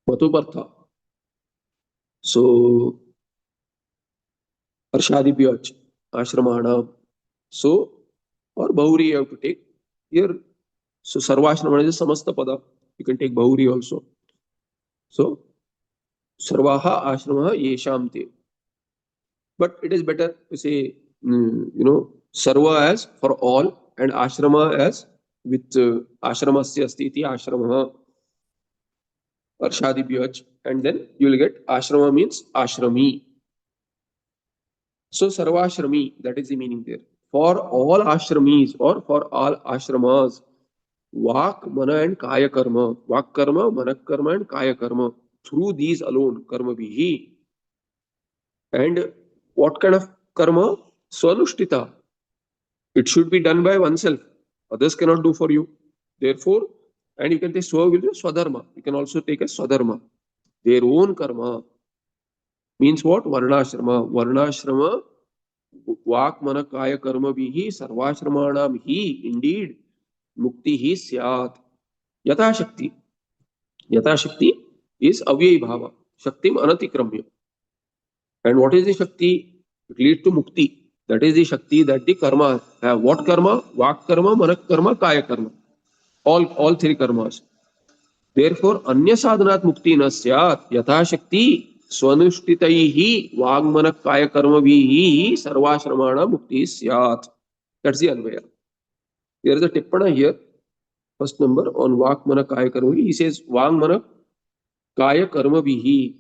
Matupartha. So, Arshadipyach, Ashramana. So, or Bauri you have to take. Here, so Sarvashramana is Samasta Pada. You can take Bauri also. So, Sarvaha Ashramaha Yesham Te. But it is better to say, Sarva as for all and Ashrama as with Ashramasya Astiti Ashramaha Arshadipyach. And then you will get Ashrama means Ashrami. So Sarvashrami, that is the meaning there. For all ashramis or for all ashramas, Vak, Mana and Kaya Karma, Vak Karma, Manak Karma and Kaya Karma. Through these alone, Karma Bihi. And what kind of karma? Swanushtita. It should be done by oneself. Others cannot do for you. Therefore, and you can take Swa will be Swadharma. You can also take a Swadharma. Their own karma means what? Varnashrama. Varnashrama, Vak, Mana, Kaya Karma Bihi, Sarvashramanam Hi. Indeed, Mukti Hi Syat. Yata Shakti. Yata Shakti is Avyay Bhava. Shaktim Anatikramya. And what is the Shakti? It leads to Mukti. That is the Shakti that the karma have. What karma? Vak karma, Manak karma, Kaya karma. All three karmas. Therefore, Anya sadhanat mukti na syat. Yatha Shakti swanushtitai Vag Manak Kaya karma vihi sarvashramana mukti syat. That's the Anvaya. There is a tippana here. First number on Vak Manak Kaya karma. He says Vag Manak Kaya karma vihi.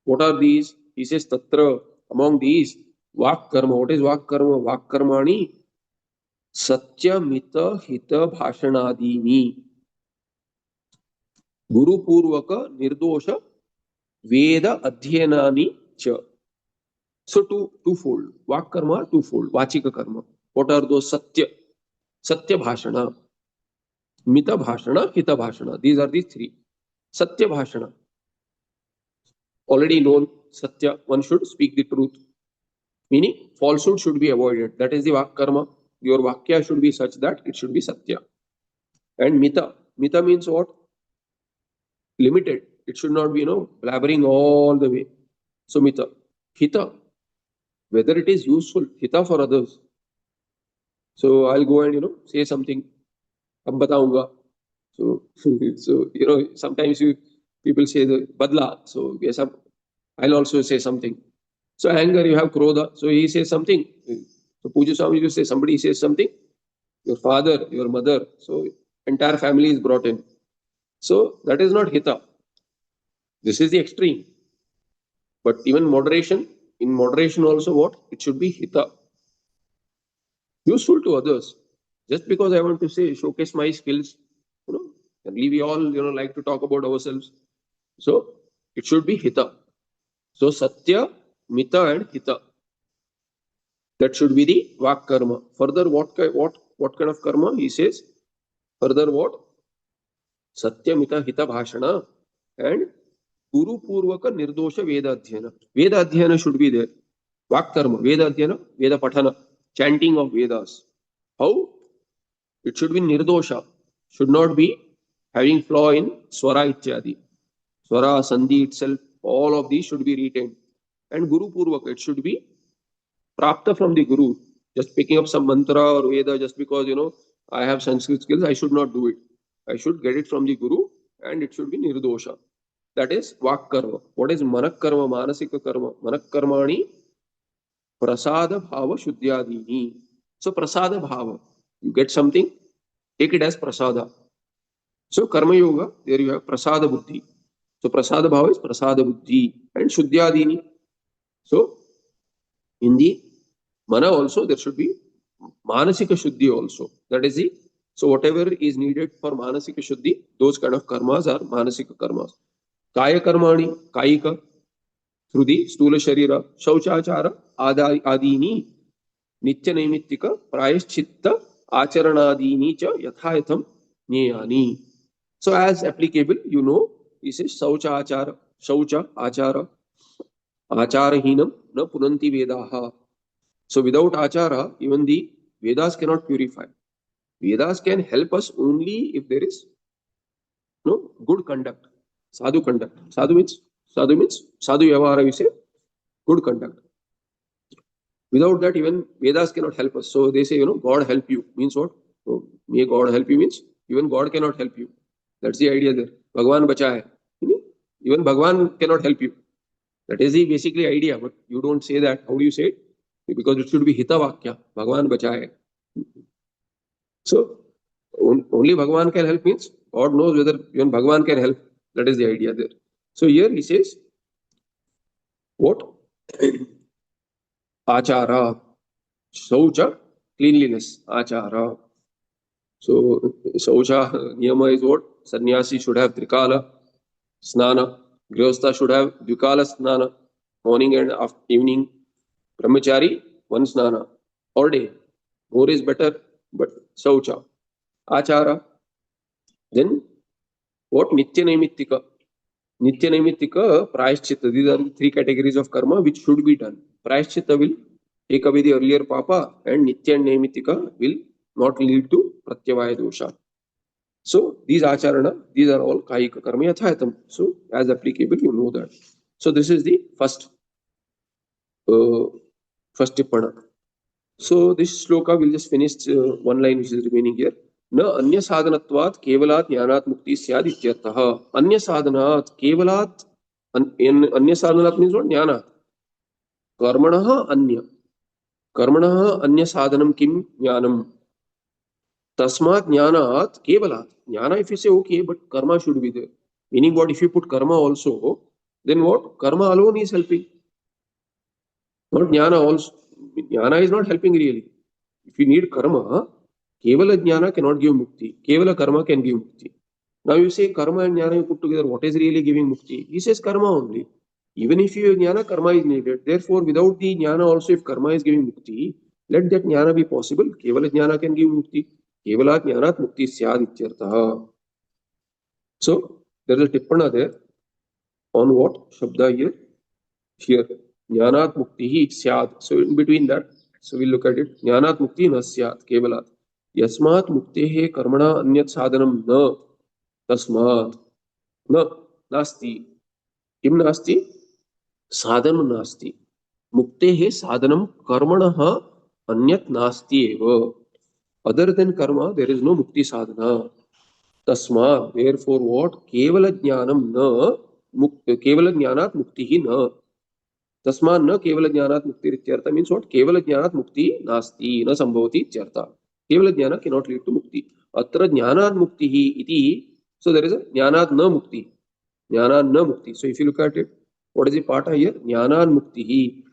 What are these? He says Tatra. Among these, Vak karma. What is Vak karma? Vak karmani Satyamita Hita Bhashanadini Guru Purvaka Nirdosha Veda Adhyanani Cha. So twofold. Vak karma, twofold. Vachika karma. What are those? Satya Bhashana, Mita Bhashana, Hita Bhashana. These are the three. Satya Bhashana. Already known. Satya, one should speak the truth. Meaning, falsehood should be avoided. That is the Vak karma. Your Vakya should be such that it should be Satya. And Mita. Mita means what? Limited. It should not be, blabbering all the way. So Mita. Hita. Whether it is useful. Hita for others. So I'll go and, say something. Ab bataunga. So, sometimes people say the badla. So yes, I'll also say something. So anger, you have krodha. So he says something. So Puja Swami, you say somebody says something. Your father, your mother. So entire family is brought in. So that is not hita. This is the extreme. But even moderation, in moderation also what? It should be hita. Useful to others. Just because I want to say, showcase my skills, we all, like to talk about ourselves. So it should be hita. So satya, mita and hita. That should be the vak karma. Further, what kind of karma? He says, further what? Satya, mita, hita, bhashana and Guru Purvaka Nirdosha Veda Adhyana. Veda Adhyana should be there. Vak karma, Veda Adhyana, Veda Patana, chanting of Vedas. How? It should be Nirdosha. Should not be having flaw in Swara Ityadi. Swara, Sandhi itself, all of these should be retained. And Guru Purvaka, it should be Prapta from the Guru. Just picking up some mantra or Veda just because, I have Sanskrit skills, I should not do it. I should get it from the Guru and it should be Nirdosha. That is Vak Karma. What is Manak Karma, Manasika Karma? Manak Karmani Prasada Bhava Shuddhyadini. So Prasada Bhava. You get something, take it as Prasada. So Karma Yoga, there you have Prasada Buddhi. So Prasada Bhava is Prasada Buddhi and Shuddhyadini. So in the Mana also there should be Manasika Shuddhi also. That is the, so whatever is needed for Manasika Shuddhi, those kind of karmas are Manasika karmas. Kaya Karmani, Kayika, through the Stula Sharira, Shauchachara, Adini, Nitya Naimittika, Prayaschitta, Acharanadini cha Yathayatham Nyayani. So as applicable, he says Shaucha Achara, Shaucha Achara, Acharahinam na Punanti Vedaha. So without Achara, even the Vedas cannot purify. Vedas can help us only if there is good conduct, sadhu conduct. Sadhu vyavahara, we say good conduct. Without that, even Vedas cannot help us. So they say, God help you means what? So, may God help you means even God cannot help you. That's the idea there. Bhagwan bacha hai. Even Bhagwan cannot help you. That is the basically idea, but you don't say that. How do you say it? Because it should be Hita Vakya. Bhagwan bacha hai. So only Bhagwan can help means God knows whether even Bhagwan can help. That is the idea there. So here he says, what? Achara. Saucha, cleanliness. Achara. So Saucha niyama is what? Sannyasi should have Trikala Snana. Grihastha should have Dvikala Snana. Morning and evening. Brahmachari, one Snana. All day. More is better, but Saucha. Achara. Then what? Nitya Naimittika. Nitya Naimittika, Prayashchitta. These are the three categories of karma which should be done. Prayashchitta will take away the earlier papa, and Nitya and Naimittika will not lead to Pratyavaya dosha. So these acharana, these are all Kayika karma yathayatam. So as applicable, you know that. So this is the first tippana. So this shloka will just finish one line which is remaining here. न अन्य साधनत्वात् केवलात् ज्ञानात् मुक्ति स्याद् इत्यर्थः. अन्य साधनात् केवलात् अन्य साधनात् means what? ज्ञानात्. कर्मणः अन्य साधनं किं ज्ञानम्. तस्मात् ज्ञानात् केवलात्. Jnana, if you say okay, but karma should be there. Meaning what? If you put karma also, then what? Karma alone is helping. Not jnana also. Jnana is not helping really. If you need karma, kevala jnana cannot give mukti. Kevala karma can give mukti. Now you say karma and jnana you put together, what is really giving mukti? He says karma only. Even if you have jnana, karma is needed. Therefore, without the jnana also, if karma is giving mukti, let that jnana be possible. Kevala jnana can give mukti. Kevalat jnanat mukti syad ityartha. So, there is a tippana there on what? Shabda here. Here. Jnanat mukti syad. So, in between that, so we'll look at it. Jnanat mukti na syad. Kevalat. Yasmat muktehe karmana anyat sadhanam na. Tasmat. Na. Nasti. Kim nasti? Sadhanam nasti. Muktehe sadhanam karmana anyat nasti eva. Other than karma, there is no mukti sadhana. Tasma, therefore what? Kevala jnanam na, kevala jnanat mukti hi na. Tasma na kevala jnanat mukti ityartha means what? Kevala jnanat mukti nasti, na sambhavati ityartha. Kevala jnana cannot lead to mukti. Atra jnanat mukti hi iti. So there is a jnanat na mukti. Jnanat na mukti. So if you look at it, what is the pata here? Jnanat mukti hi.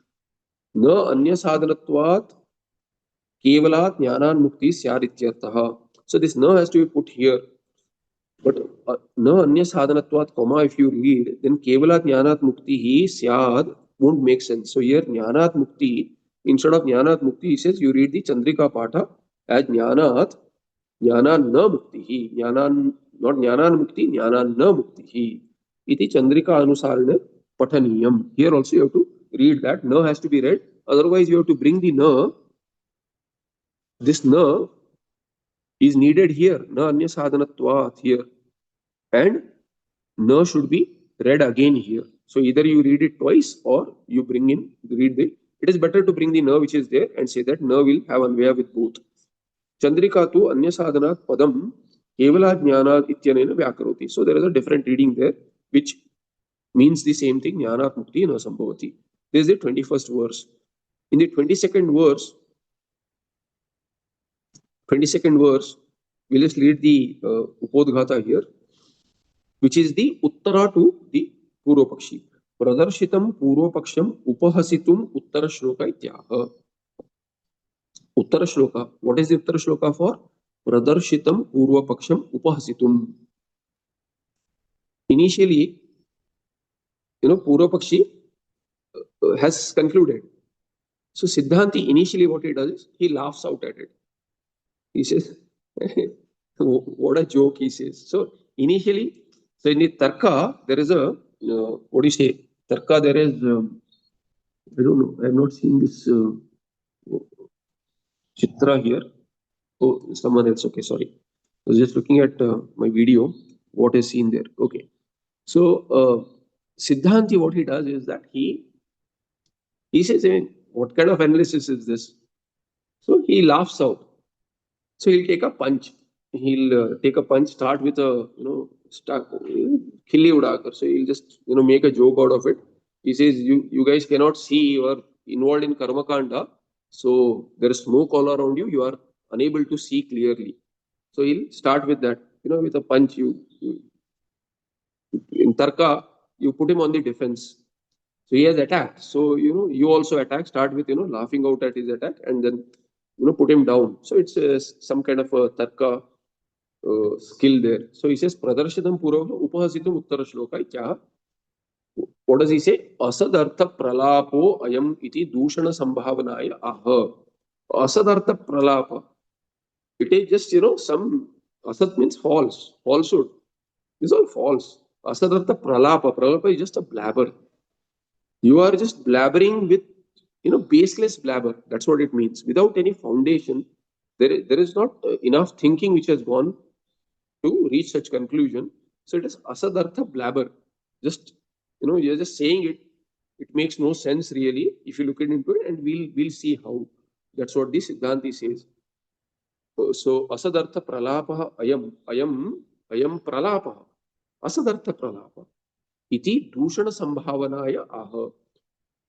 Na anya sadhanatvat kevalat jnanat mukti syad ityartha. So this na has to be put here. But no anya sadhanatvat comma, if you read, then kevala jnanat mukti hi syad won't make sense. So here jnanat mukti, instead of jnanat mukti, he says you read the Chandrika Patha as jnana na mukti hi. Jnanan, not jnanan mukti, jnana na mukti hi. Iti Chandrika anusarana pataniyam. Here also you have to read that. Na has to be read. Otherwise you have to bring the na. This na is needed here. Na anya sadhanatvat here. And na should be read again here. So either you read it twice or you read the. It is better to bring the na which is there and say that na will have anvaya with both. Chandrika tu anya sadhanat padam kevala jnanat ityanena vyakaroti. So there is a different reading there which means the same thing. Jnanat mukti na sambhavati. This is the 21st verse. In the 22nd verse, we'll just read the Upodghata here, which is the Uttara to the Purva Pakshi. Pradarshitam Purva Paksham Upahasitum Uttara Shloka Ityaha. Uttara Shloka. What is the Uttara Shloka for? Pradarshitam Purva Paksham Upahasitum. Initially, Purva Pakshi has concluded. So Siddhanti, initially what he does is, he laughs out at it. He says, what a joke, he says. So initially, so in the Tarka, there is a, what do you say? Tarka, there is, I don't know, I have not seen this Chitra here. Oh, someone else. Okay, sorry. I was just looking at my video. What is seen there? Okay. So Siddhanti, what he does is that he says, what kind of analysis is this? So he laughs out. So he'll take a punch. He'll take a punch, start with a, start, khilli udakar. So he'll just, make a joke out of it. He says, you guys cannot see, you are involved in karma kanda. So there is smoke all around you. You are unable to see clearly. So he'll start with that, with a punch. In Tarka, you put him on the defense. So he has attacked. So, you also attack, start with, laughing out at his attack and then, put him down. So it's some kind of a Tarka skill there. So he says, Pradarshadam Purava Upahasitam Uttara Shloka Kya. What does he say? Asadartha Pralapo Ayam iti Dushana Sambhavanaya Aha. Asadartha Pralapa. It is just, some Asat means false, falsehood. These are false. Asadartha Pralapa. Pralapa is just a blabber. You are just blabbering with, baseless blabber. That's what it means. Without any foundation, there is not enough thinking which has gone to reach such conclusion. So it is asadartha blabber. Just, you're just saying it. It makes no sense really if you look into it, and we'll see how. That's what this Siddhanti says. So asadartha pralapa ayam pralapa asadartha pralapa iti dushana sambhavanaya aha.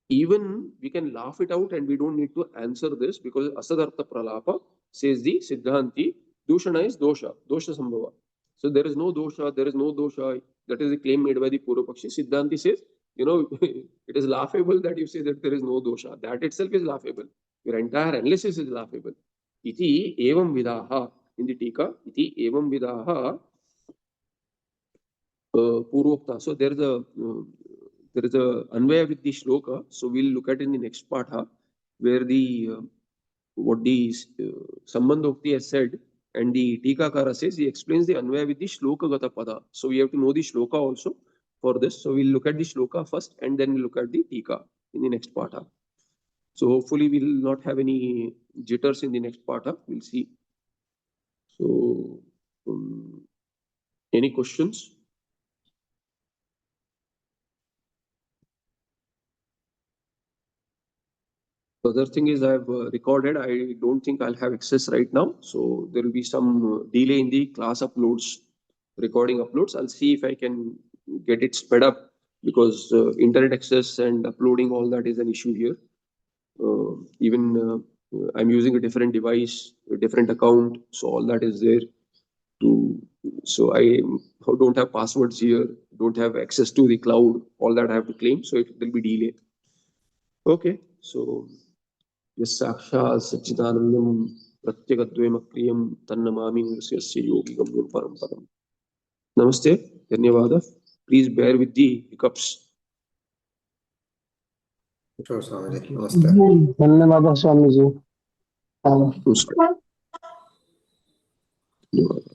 Even we can laugh it out and we don't need to answer this because asadartha pralapa says the Siddhanti, dushana is dosha sambhava. So there is no dosha, there is no dosha. That is the claim made by the Purvapakshi. Siddhanti says, it is laughable that you say that there is no dosha. That itself is laughable. Your entire analysis is laughable. Iti evam vidaha. In the Tika, iti evam vidaha Purvokta. So there is a Anvaya with the Shloka. So we'll look at in the next part, where what the Sambandhokti has said, and the Tikakara says, he explains the Anvaya with the Shloka Gata Pada. So we have to know the Shloka also for this. So we'll look at the Shloka first and then we'll look at the Tika in the next part. So hopefully we'll not have any jitters in the next part. We'll see. So any questions? The other thing is I've recorded. I don't think I'll have access right now. So there will be some delay in the class uploads, recording uploads. I'll see if I can get it sped up because internet access and uploading, all that is an issue here. Even I'm using a different device, a different account. So all that is there. So I don't have passwords here, don't have access to the cloud, all that I have to claim. So it will be delay. Okay. So यस्साक्षात् सच्चिदानन्दं प्रत्यगद्वयमक्रियं तन्नमामि नृसिंहस्य योगिगम्यं परं पदम्. Namaste, धन्यवाद. Please bear with the hiccups. Sure, Swamiji. Namaste. धन्यवाद Swami ji. Namaskar. धन्यवाद.